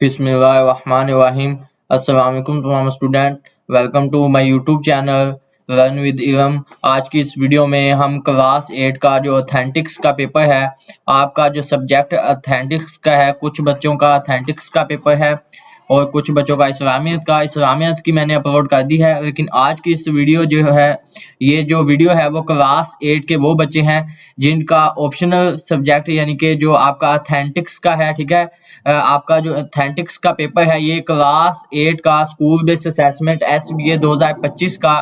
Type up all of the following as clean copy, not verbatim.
बिस्मिल्लाहिर्रहमानिर्रहीम। अस्सलाम वालेकुम तमाम student, welcome to my YouTube channel learn with Ilm. आज की इस वीडियो में हम क्लास 8 का जो ऑथेंटिक्स का पेपर है, आपका जो सब्जेक्ट ऑथेंटिक्स का है, कुछ बच्चों का ऑथेंटिक्स का पेपर है और कुछ बच्चों का इस्लामियत की मैंने अपलोड कर दी है। लेकिन आज की इस वीडियो जो है, ये जो वीडियो है वो क्लास 8 के वो बच्चे हैं जिनका ऑप्शनल सब्जेक्ट यानी कि जो आपका ऑथेंटिक्स का है, ठीक है। आपका जो ऑथेंटिक्स का पेपर है ये क्लास 8 का स्कूल बेस्ड असेसमेंट SBA 2025 का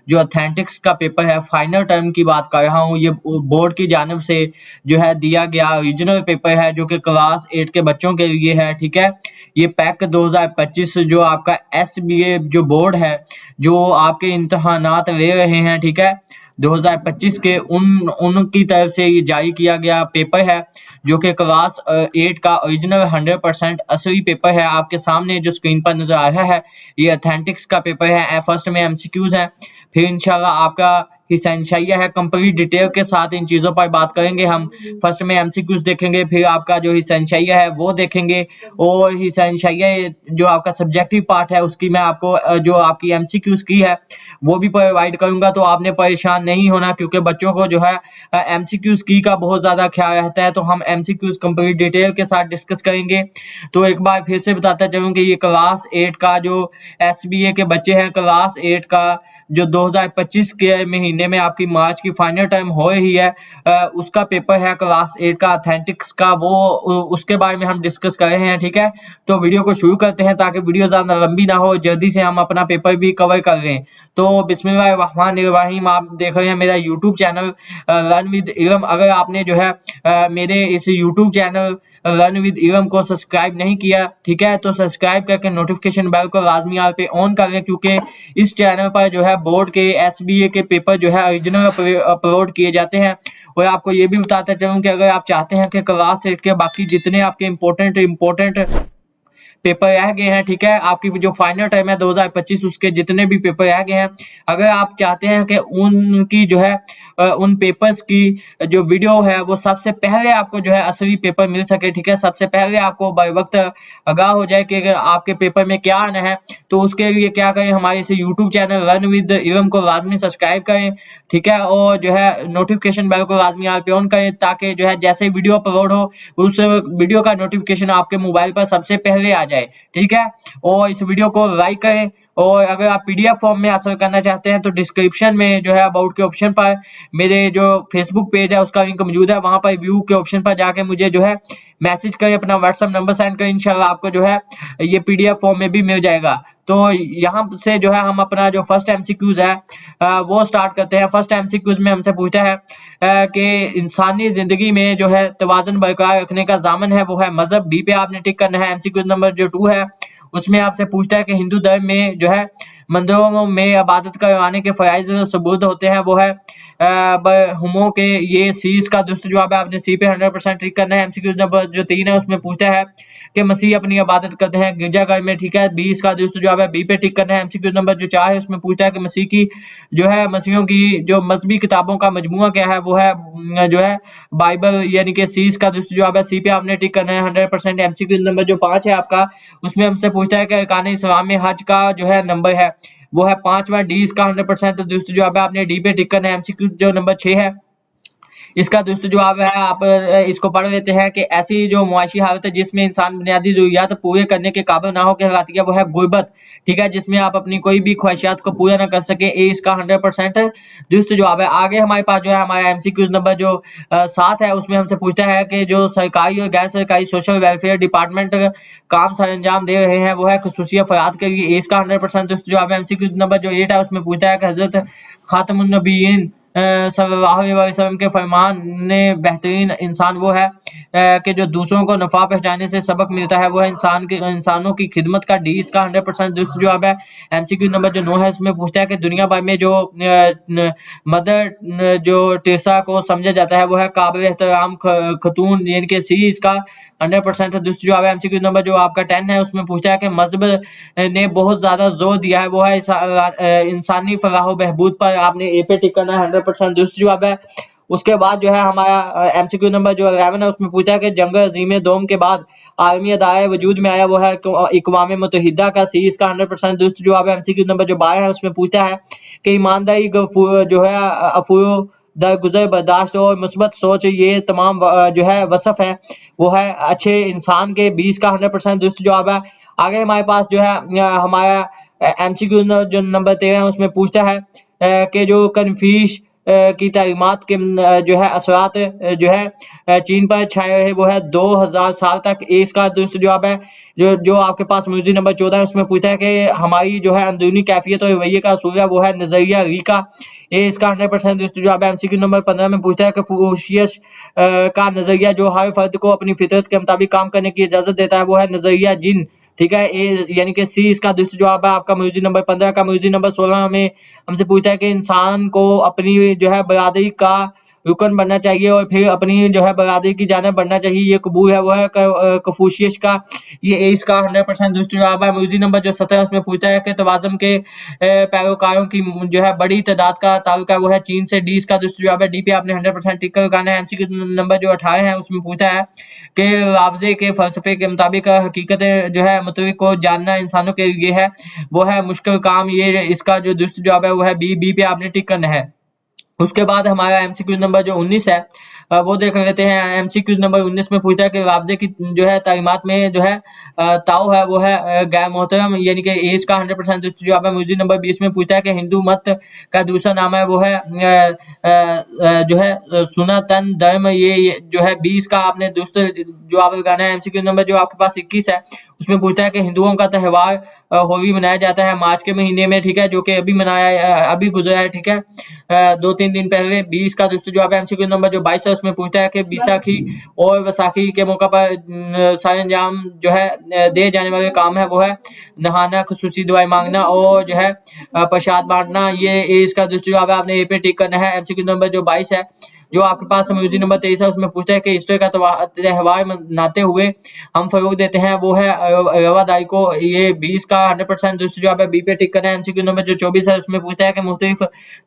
जो ऑथेंटिक्स का पेपर है, फाइनल टर्म की बात कर रहा हूँ। ये बोर्ड की जानिब से जो है दिया गया ओरिजिनल पेपर है जो कि क्लास 8 के बच्चों के लिए है, ठीक है। ये पैक 2025 जो आपका SBA जो बोर्ड है जो आपके इम्तहानात ले रहे हैं, ठीक है, 2025 के उनकी तरफ से ये जारी किया गया पेपर है जो कि क्लास 8 का ओरिजिनल 100% असली पेपर है। आपके सामने जो स्क्रीन पर नजर आ रहा है ये ऑथेंटिक्स का पेपर है। फर्स्ट में MCQs है, फिर इंशाल्लाह आपका हिस्सा है। कंप्लीट डिटेल के साथ इन चीज़ों पर बात करेंगे हम। फर्स्ट में MCQs देखेंगे, फिर आपका जो हिस्सा है वो देखेंगे और हिस्सा जो आपका सब्जेक्टिव पार्ट है उसकी मैं आपको जो आपकी MCQs की है वो भी प्रोवाइड करूंगा। तो आपने परेशान नहीं होना क्योंकि बच्चों को जो है MCQs की का बहुत ज़्यादा ख्याल रहता है। तो हम MCQs कंप्लीट डिटेल के साथ डिस्कस करेंगे। तो एक बार फिर से बताता चलूँ कि ये क्लास 8 का जो SBA के बच्चे हैं, क्लास 8 का जो 2025 के महीने में आपकी मार्च की फाइनल टर्म हो रही है, उसका पेपर है क्लास 8 का ऑथेंटिक्स का, वो उसके बारे में हम डिस्कस कर रहे हैं, ठीक है। तो वीडियो को शुरू करते हैं ताकि वीडियो ज़्यादा लंबी ना हो, जल्दी से हम अपना पेपर भी कवर कर लें। तो बिस्मिल्लाहिर्रहमानिर्रहीम, आप देख रहे हैं मेरा यूट्यूब चैनल लर्न विद इलम। अगर आपने जो है मेरे इस यूट्यूब चैनल लर्न विद इलम को सब्सक्राइब नहीं किया, ठीक है, तो सब्सक्राइब करके नोटिफिकेशन बेल को लाजमी आप पे ऑन कर लें क्योंकि इस चैनल पर जो है बोर्ड के SBA के पेपर जो है ओरिजिनल अपलोड किए जाते हैं। और आपको ये भी बताता चलूं कि अगर आप चाहते हैं कि क्लास 8 के बाकी जितने आपके इम्पोर्टेंट पेपर रह गए हैं, ठीक है, आपकी जो फाइनल टाइम है 2025 उसके जितने भी पेपर रह गए हैं, अगर आप चाहते हैं कि उनकी जो है उन पेपर्स की जो वीडियो है वो सबसे पहले आपको जो है असली पेपर मिल सके, ठीक है, सबसे पहले आपको बर वक्त आगाह हो जाए कि आपके पेपर में क्या आना है, तो उसके लिए क्या करें, हमारे इस यूट्यूब चैनल लर्न विद इलम को लाजमी सब्सक्राइब करें, ठीक है, और जो है नोटिफिकेशन बेल को लाजमी आप पे ऑन करें ताकि जो है जैसे वीडियो अपलोड हो उस वीडियो का नोटिफिकेशन आपके मोबाइल पर सबसे पहले आ जाए, ठीक है। और इस वीडियो को लाइक करें और अगर आप PDF फॉर्म में हासिल करना चाहते हैं तो डिस्क्रिप्शन में जो है अबाउट के ऑप्शन पर मेरे जो फेसबुक पेज है उसका लिंक मौजूद है, वहां पर व्यू के ऑप्शन पर जाके मुझे जो है मैसेज करें, अपना WhatsApp नंबर सेंड करें, इंशाल्लाह आपको जो है ये PDF फॉर्म में भी मिल जाएगा। तो यहाँ से जो है हम अपना जो फर्स्ट MCQs है वो स्टार्ट करते हैं। फर्स्ट MCQs में हमसे पूछता है कि इंसानी जिंदगी में जो है तवाज़ुन बरकरार रखने का ज़ामन है वो है मजहब। B पे आपने टिक करना है। MCQ नंबर जो 2 है उसमें आपसे पूछता है कि हिंदू धर्म में जो है मंदिरों में इबादत करवाने के फराइज सबूत होते हैं वो है हुमों के, ये सी इसका दुरुस्त जवाब है, आपने सी पे 100% टिक करना है। MCQ नंबर जो 3 है उसमें पूछता है कि मसीह अपनी इबादत करते हैं गिरजाघर में, ठीक है, B इसका दुरुस्त जवाब है, B पे टिक करना है। MCQ नंबर जो 4 है उसमें पूछता है कि मसीह की जो है मसीहियों की जो मजहबी किताबों का मजमुआ क्या है वो है जो है बाइबल, यानी कि सी इसका दुरुस्त जवाब है, सी पे आपने टिक करना है 100%। MCQ नंबर जो 5 है आपका उसमें हमसे पूछता है कि अरकान इस्लाम में हज का जो है नंबर है वो है 5वां, D इसका 100% दुरुस्त जवाब है, आपने D पे टिक करना है। MCQ जो नंबर 6 है इसका दुरुस्त जवाब है, आप इसको पढ़ लेते हैं कि ऐसी जो मुआशी हालत है जिसमें इंसान बुनियादी ज़रूरियात पूरे करने के काबिल ना हो कहलाती है वो है गुर्बत, ठीक है, जिसमें आप अपनी कोई भी ख्वाहिशात को पूरा ना कर सके, ए इसका 100% दुरुस्त जवाब है। आगे हमारे पास जो है हमारा MCQ नंबर जो 7 है उसमें हमसे पूछता है कि जो सरकारी और गैर सरकारी सोशल वेलफेयर डिपार्टमेंट काम सर अंजाम दे रहे हैं वो है खुसूसी अफराद के लिए, ए इसका 100% दुरुस्त जवाब है। MCQ नंबर जो 8 है उसमें पूछता है कि हजरत खातमुन नबीयीन सल्लल्लाहु अलैहि वसल्लम के फरमान ने बेहतरीन इंसान वो है कि जो दूसरों को नफा पहुंचाने से सबक मिलता है वो है इंसानों की खिदमत का, डी इसका 100% दुरुस्त जवाब है। MCQ नंबर जो 9 है इसमें पूछता है कि दुनिया भर में जो मदर जो टेरेसा को समझा जाता है वो है काबिल एहतराम खतून, यानी कि सी इसका 100% दुरुस्त जवाब है। MCQ नंबर जो आपका 10 है उसमें पूछता है कि मजहब ने बहुत ज्यादा जोर दिया है वो है इंसानी फलाह बहबूद पर, आपने ए पे टिक करना है 100% दुरुस्त जवाब है। उसके बाद जो है हमारा एमसीक्यू नंबर जो 11 है उसमें पूछा है कि जंग अज़ीम दोम के बाद आलमी अदाए वजूद में आया वो है इक़वाम मुत्तहिदा का। सी इसका 100% दुरुस्त जवाब है। एमसीक्यू नंबर जो 12 है उसमें पूछता है कि ईमानदारी जो है अफूर दरगुजर बर्दाश्त और मुस्बत सोच ये तमाम जो है वसफ है वो है अच्छे इंसान के। 20 का 100% दुरुस्त जवाब है। आगे हमारे पास जो है हमारा एमसीक्यू जो नंबर 13 है उसमें पूछता है कि जो कन्फ्यूश की तालीमात के जो है असरात जो है चीन पर छाए रहे वो है 2000 साल तक। इसका दुरुस्त जवाब है। जो आपके पास म्यूजिक नंबर 14 है उसमें पूछा है कि हमारी जो है अंदरूनी कैफियत और रवैये का असूल है वो है नजरिया री का। ये इसका 100% दुरुस्त जवाब है। एमसीक्यू नंबर 15 में पूछता है कि फूशियस का नजरिया जो हर फर्द को अपनी फितरत के मुताबिक काम करने की इजाजत देता है वो है नजरिया जिन। ठीक है, ए यानी कि सी इसका दुरुस्त जवाब है आपका म्यूजिक नंबर 15 का। म्यूजिक नंबर 16 में हमसे पूछता है कि इंसान को अपनी जो है बरादरी का रुकन बनना चाहिए और फिर अपनी जो है बरादरी की जानिब बढ़ना चाहिए। ये कबूल है वो है कफूशियस का। ये इसका 100% दुरुस्त जवाब है। म्यूजिक नंबर जो 17 है उसमें पूछता है कि तवाज़ुन के पैरोकारों की जो है बड़ी तादाद का ताल्लुक है वो है चीन से। डी इसका दुरुस्त जवाब है। डी पे आपने 100% टिक कर लगाना है। एमसीक्यू नंबर जो 18 है उसमें पूछता है कि रावजे के फलसफे के मुताबिक हकीकत जो है मतलब को जानना इंसानों के लिए है वो है मुश्किल काम। ये इसका जो दुरुस्त जवाब है वो है बी। बी पे आपने टिक करना है। उसके बाद हमारा एमसीक्यू नंबर जो 19 है वो देख लेते हैं। एमसीक्यू नंबर 19 में पूछता है कि रावजे की जो है तालीमात में जो है ताऊ है वो है गैर मोहतरम यानी कि एज का 100% दुरुस्त जवाब है। म्यूजिक नंबर 20 में पूछता है कि हिंदू मत का दूसरा नाम है वो है जो है सुन्नतन धर्म। ये जो है 20 का आपने दुरुस्त जवाब लगाना है। एमसीक्यू नंबर जो आपके पास 21 है उसमें पूछता है कि हिंदुओं का त्यौहार होली मनाया जाता है मार्च के महीने में। ठीक है, जो कि अभी गुजरा है। ठीक है, 2-3 दिन पहले। 20 का दुरुस्त जवाब है। एमसीक्यू नंबर जो 22 है उसमें पूछता है कि बैसाखी और वैसाखी के मौका पर सरंजाम जो है दिए जाने वाले काम है वो है नहाना, खुशूसी दुआएं मांगना और जो है प्रसाद बांटना। ये इसका दुरुस्त जवाब है। आपने ए पे टिक करना है। एमसीक्यू नंबर जो 22 है जो आपके पास म्यूजिक नंबर 23 है उसमें पूछता है कि ईस्टर का त्यौहार मनाते हुए हम फरोग देते हैं वो है रवादारी को। ये 20 का 100% दुरुस्त जवाब है। बी पे टिक करना है। एमसीक्यू नंबर जो 24 है उसमें पूछता है कि मुख्तलिफ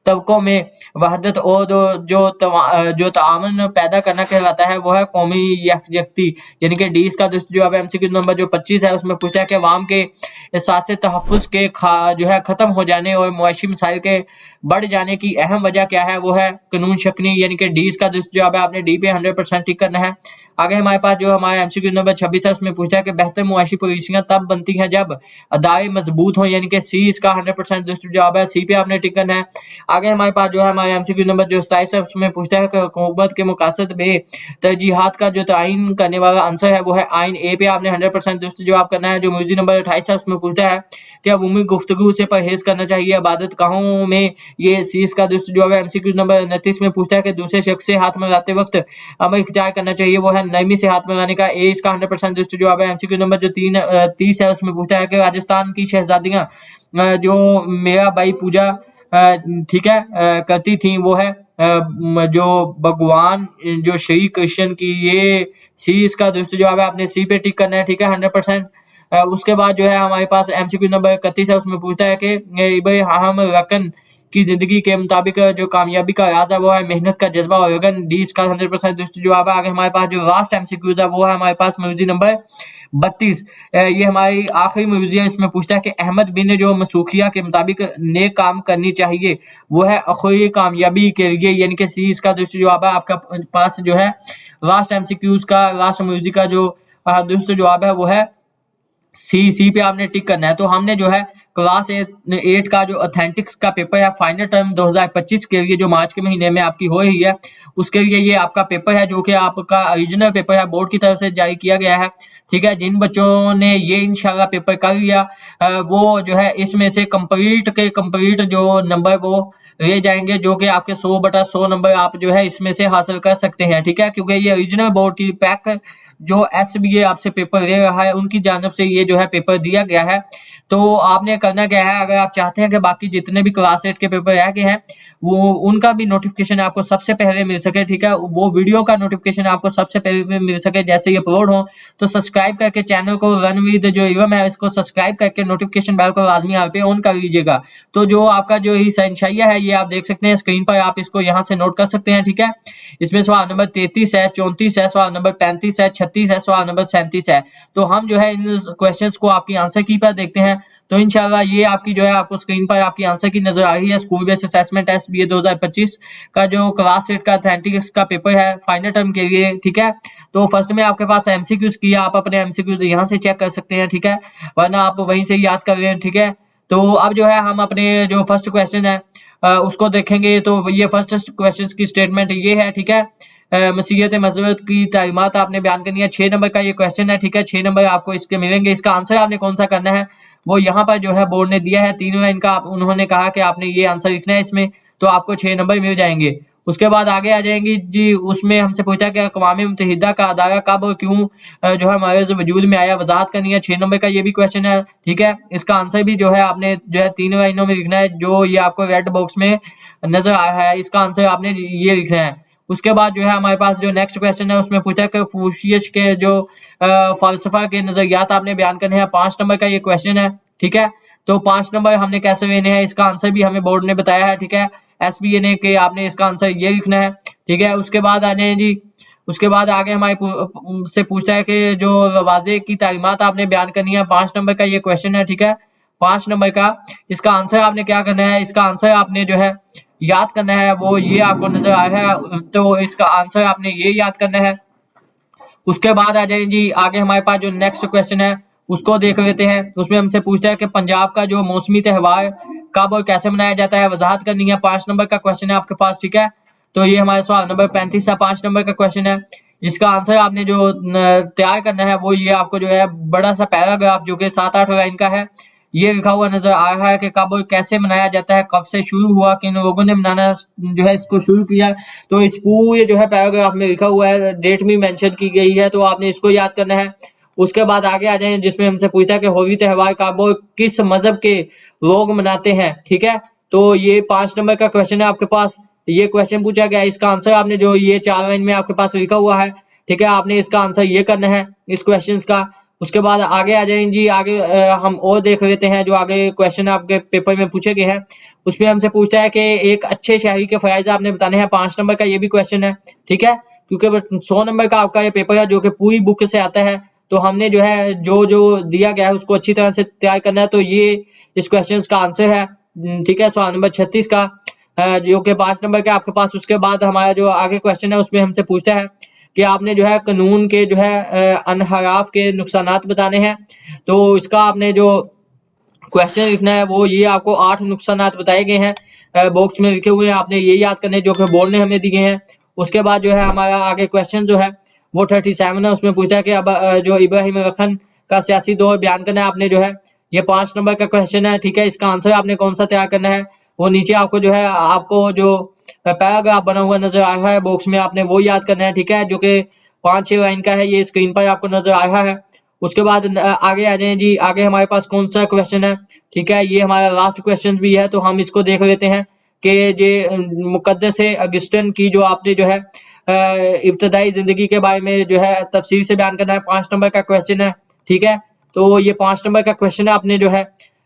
तबकों में वहदत और जो ताअमुन पैदा करना कहलाता है वो है कौमी यकजहती यानी कि डी इसका दुरुस्त जवाब है। एमसीक्यू नंबर जो 25 है उसमें पूछता है कि अवाम के एहसास तहफ़्फ़ुज़ के जो है ख़त्म हो जाने और मुआशी मसाइल के बढ़ जाने की अहम वजह क्या है वो है कानून शक्नी यानी कि डी इसका दुरुस्त जवाब है। आपने डी पे 100% टिक करना है। आगे हमारे पास जो हमारा एमसीक्यू नंबर 26 है उसमें पूछता है कि बेहतर मुआशी पॉलिसियां तब बनती हैं जब अदाए मजबूत हो यानी कि सी इसका 100% दुरुस्त जवाब है। सी पे आपने टिक करना है। आगे हमारे पास जो है हमारा एमसीक्यू नंबर जो 27 है उसमें पूछता है कि हुकूमत के मकासद में तरजीहात का जो तयन करने वाला आंसर है वो है आइन। ए पे आपने 100% दुरुस्त जवाब करना है। जो म्यूजिक नंबर 28 है उसमें पूछता है कि अमूमी गुफ्तगू से परहेज करना चाहिए इबादत गाहों में। ये सी इसका दुरुस्त जवाब है। एमसीक्यू नंबर 29 में पूछता है कि दूसरे शख्स से हाथ मिलाते वक्त अमल इख्तियार करना चाहिए वो है नरमी से हाथ मिलाने का। ए इसका 100% दुरुस्त जवाब है। एमसीक्यू नंबर जो 30 है उसमें पूछता है कि राजस्थान की शहजादियां जो मेरा भाई पूजा ठीक है करती थी वो है जो भगवान जो श्री कृष्ण की। ये सी इसका दुरुस्त जवाब है। आपने सी पे टिक करना है। ठीक है, 100%। उसके बाद जो है हमारे पास एमसीक्यू नंबर 31 है उसमें पूछता है कि इब्राहिम रकन की जिंदगी के मुताबिक जो कामयाबी का राज है वो है मेहनत का जज्बा और लगन। डी इसका 100% दुरुस्त जवाब है। आगे हमारे पास जो लास्ट एमसीक्यूज है वो है हमारे पास म्यूजिक नंबर 32। ये हमारी आखिरी म्यूजिक है। इसमें पूछता है कि अहमद बिन जो मसूखिया के मुताबिक नेक काम करनी चाहिए वो है अखोई कामयाबी के लिए यानी कि सी इसका दुरुस्त जवाब है। आपका पास जो है लास्ट एमसीक्यूज का लास्ट म्यूजिक का जो दुरुस्त जवाब है वो है सी पे आपने टिक करना है। तो हमने जो है क्लास 8 का जो ऑथेंटिक्स का पेपर है फाइनल टर्म 2025 के लिए जो मार्च के महीने में आपकी हो रही है उसके लिए ये आपका पेपर है जो कि आपका ओरिजिनल पेपर है बोर्ड की तरफ से जारी किया गया है। ठीक है, जिन बच्चों ने ये इंशाल्लाह पेपर कर लिया वो जो है इसमें से कंप्लीट जो नंबर वो ले जाएंगे जो कि आपके 100/100 नंबर आप जो है इसमें से हासिल कर सकते हैं। ठीक है, क्योंकि ये ओरिजिनल बोर्ड की पैक जो एसबीए आपसे पेपर ले रहा है उनकी जानब से ये जो है पेपर दिया गया है। तो आपने करना क्या है, अगर आप चाहते हैं कि बाकी जितने भी क्लास 8 के पेपर रह गए हैं वो उनका भी नोटिफिकेशन आपको सबसे पहले मिल सके, ठीक है, वो वीडियो का नोटिफिकेशन आपको सबसे पहले मिल सके जैसे ही अपलोड हो, तो सब्सक्राइब करके चैनल को रन विद जो इलम है इसको सब्सक्राइब करके नोटिफिकेशन बेल को लाजमी यहाँ पे ऑन कर लीजिएगा। तो जो आपका जो ही शहंशाइया है ये आप देख सकते हैं स्क्रीन पर, आप इसको यहाँ से नोट कर सकते हैं, ठीक है। इसमें सवाल नंबर 33 है, 34 है, सवाल नंबर 35 है, 36 है, सवाल नंबर 37 है। तो हम जो है इन क्वेश्चंस को आपकी आंसर की पर देखते हैं। तो इंशाल्लाह ये आपकी जो है आपको स्क्रीन पर आपकी आंसर की नजर आ रही है। School based assessment test BA 2025 का जो क्लास 8 का ऑथेंटिक्स का पेपर है फाइनल टर्म के लिए, ठीक है। तो फर्स्ट में आपके पास एमसीक्यूज किया, आप अपने एमसीक्यूज यहाँ से चेक कर सकते हैं, ठीक है, वरना आप वहीं से याद कर लें, ठीक है। तो अब जो है हम अपने जो फर्स्ट क्वेश्चन है उसको देखेंगे। तो ये फर्स्ट क्वेश्चन की स्टेटमेंट ये है, ठीक है। मसीहत मजहब की तालीमात आपने बयान करनी है। 6 नंबर का ये क्वेश्चन है, ठीक है, 6 नंबर आपको इसके मिलेंगे। इसका आंसर आपने कौन सा करना है वो यहाँ पर जो है बोर्ड ने दिया है, 3 लाइन का उन्होंने कहा कि आपने ये आंसर लिखना है इसमें, तो आपको 6 नंबर मिल जाएंगे। उसके बाद आगे आ जाएंगी जी, उसमें हमसे पूछा कि अक़वाम मुत्तहिदा का अदारा कब और क्यों जो है हमारे वजूद में आया, वजाहत करनी है। 6 नंबर का ये भी क्वेश्चन है, ठीक है। इसका आंसर भी जो है आपने जो है 3 लाइनों में लिखना है, जो ये आपको रेड बॉक्स में नजर आया है इसका आंसर आपने ये लिखना है। उसके बाद जो है हमारे पास जो नेक्स्ट क्वेश्चन है उसमें पूछा कि कन्फ्यूशियस के जो फलसफा के नजरियात आपने बयान करने हैं। 5 नंबर का ये क्वेश्चन है, ठीक है। तो 5 नंबर हमने कैसे लेने हैं इसका आंसर भी हमें बोर्ड ने बताया है, ठीक है। SBA ने कि आपने इसका आंसर ये लिखना है, ठीक है। उसके बाद आ जाए जी, उसके बाद आगे हमारे से पूछता है कि जो वाजे की तालीमात आपने बयान करनी है। 5 नंबर का ये क्वेश्चन है, ठीक है। 5 नंबर का इसका आंसर आपने क्या करना है, इसका आंसर आपने जो है याद करना है, वो ये आपको नजर आया है, तो इसका आंसर आपने ये याद करना है। उसके बाद आ जाए जी आगे हमारे पास जो नेक्स्ट क्वेश्चन है उसको देख लेते हैं। उसमें हमसे पूछता है कि पंजाब का जो मौसमी त्योहार कब और कैसे मनाया जाता है, वजाहत करनी है। 5 नंबर का क्वेश्चन है आपके पास, ठीक है। तो ये हमारे सवाल नंबर 35 है, 5 नंबर का क्वेश्चन है। इसका आंसर आपने जो तैयार करना है वो ये आपको जो है बड़ा सा पैराग्राफ जो कि 7-8 लाइन का है, ये लिखा हुआ नजर आ रहा है कि कब और कैसे मनाया जाता है, कब से शुरू हुआ, किन लोगों ने मनाना जो है इसको शुरू किया। तो इस पूरे जो है पैराग्राफ में लिखा हुआ है, डेट भी मेंशन की गई है, तो आपने इसको याद करना है। उसके बाद आगे आ जाए जिसमें हमसे पूछता है कि होली त्योहार कब और किस मजहब के लोग मनाते हैं, ठीक है। तो ये 5 नंबर का क्वेश्चन है आपके पास, ये क्वेश्चन पूछा गया, इसका आंसर आपने जो ये 4 लाइन में आपके पास लिखा हुआ है, ठीक है, आपने इसका आंसर ये करना है इस क्वेश्चन का। उसके बाद आगे आ जाएंगे जी, आगे हम और देख लेते हैं जो आगे क्वेश्चन आपके पेपर में पूछे गए हैं। उसमें हमसे पूछता है कि एक अच्छे शहरी के फराइज आपने बताने हैं। 5 नंबर का ये भी क्वेश्चन है, ठीक है, क्योंकि 100 नंबर का आपका ये पेपर है जो कि पूरी बुक से आता है, तो हमने जो है जो जो दिया गया है उसको अच्छी तरह से तैयार करना है। तो ये इस क्वेश्चन का आंसर है, ठीक है, सवाल नंबर 36 का जो कि 5 नंबर के आपके पास। उसके बाद हमारा जो आगे क्वेश्चन है उसमें हमसे पूछता है कि आपने जो है कानून के जो है अनहराफ के नुकसानात बताने हैं। तो इसका आपने जो क्वेश्चन लिखना है वो ये आपको 8 नुकसानात बताए गए हैं, बॉक्स में लिखे हुए हैं, आपने ये याद करने जो कि बोर्ड ने हमें दिए हैं। उसके बाद जो है हमारा आगे क्वेश्चन जो है वो 37 है, उसमें पूछा है कि अब जो इब्राहिम रखन का सियासी दौर बयान करना है। आपने जो है ये 5 नंबर का क्वेश्चन है, ठीक है, इसका आंसर आपने कौन सा तैयार करना है, वो नीचे आपको जो है आपको जो पैराग्राफ बना हुआ नजर आ रहा है बॉक्स में, आपने वो याद करना है, ठीक है, जो कि 5-6 लाइन का है, ये स्क्रीन पर आपको नजर आ रहा है। उसके बाद आगे आ जाए जी, आगे हमारे पास कौन सा क्वेश्चन है, ठीक है, ये हमारा लास्ट क्वेश्चन भी है, तो हम इसको देख लेते हैं कि ये मुकद्दस अगस्टिन की जो आपने जो है इब्तदाई जिंदगी के बारे में जो है तफसील से बयान करना है। 5 नंबर का क्वेश्चन है, ठीक है। तो ये 5 नंबर का क्वेश्चन है, आपने जो है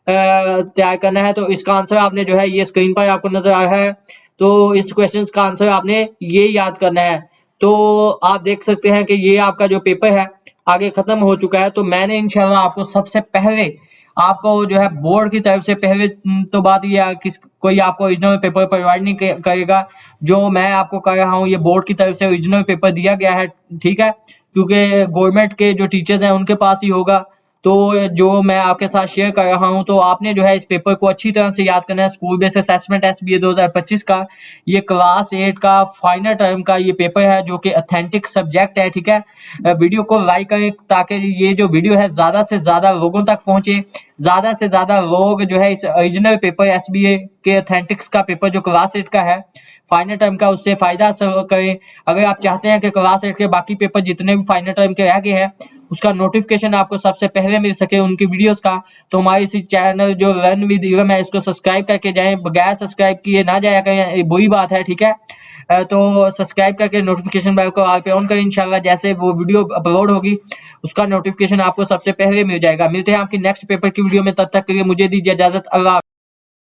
तैयार करना है। तो इसका आंसर आपने जो है ये स्क्रीन पर आपको नजर आ रहा है, तो इस क्वेश्चन का आंसर आपने ये याद करना है। तो आप देख सकते हैं कि ये आपका जो पेपर है आगे खत्म हो चुका है। तो मैंने इंशाल्लाह आपको सबसे पहले आपको जो है बोर्ड की तरफ से पहले तो बात ये है कि कोई आपको ओरिजिनल पेपर प्रोवाइड नहीं करेगा, जो मैं आपको कर रहा हूँ ये बोर्ड की तरफ से ओरिजिनल पेपर दिया गया है, ठीक है, क्योंकि गवर्नमेंट के जो टीचर्स हैं उनके पास ही होगा। तो जो मैं आपके साथ शेयर कर रहा हूं, तो आपने जो है इस पेपर को अच्छी तरह से याद करना है। स्कूल बेस्ड असेसमेंट SBA 2025 का ये क्लास 8 का फाइनल टर्म का ये पेपर है जो कि ऑथेंटिक सब्जेक्ट है, ठीक है। वीडियो को लाइक करें ताकि ये जो वीडियो है ज्यादा से ज्यादा लोगों तक पहुंचे, ज्यादा से ज्यादा लोग जो है इस ओरिजिनल पेपर SBA के ऑथेंटिक्स का पेपर जो क्लास 8 का है फाइनल टर्म का, उससे फायदा हासिल करें। अगर आप चाहते हैं कि क्लास 8 के बाकी पेपर जितने भी फाइनल टर्म के रह गए हैं उसका नोटिफिकेशन आपको सबसे पहले मिल सके उनकी वीडियोस का, तो हमारे इसी चैनल जो लर्न विद इलम है इसको सब्सक्राइब करके जाएं, बगैर सब्सक्राइब किए ना जाया करें, ये बुरी बात है, ठीक है। तो सब्सक्राइब करके नोटिफिकेशन बेल को ऑल पे ऑन करें, इंशाल्लाह जैसे वो वीडियो अपलोड होगी उसका नोटिफिकेशन आपको सबसे पहले मिल जाएगा। मिलते हैं आपकी नेक्स्ट पेपर की वीडियो में, तब तक के लिए मुझे दीजिए इजाजत, अल्लाह।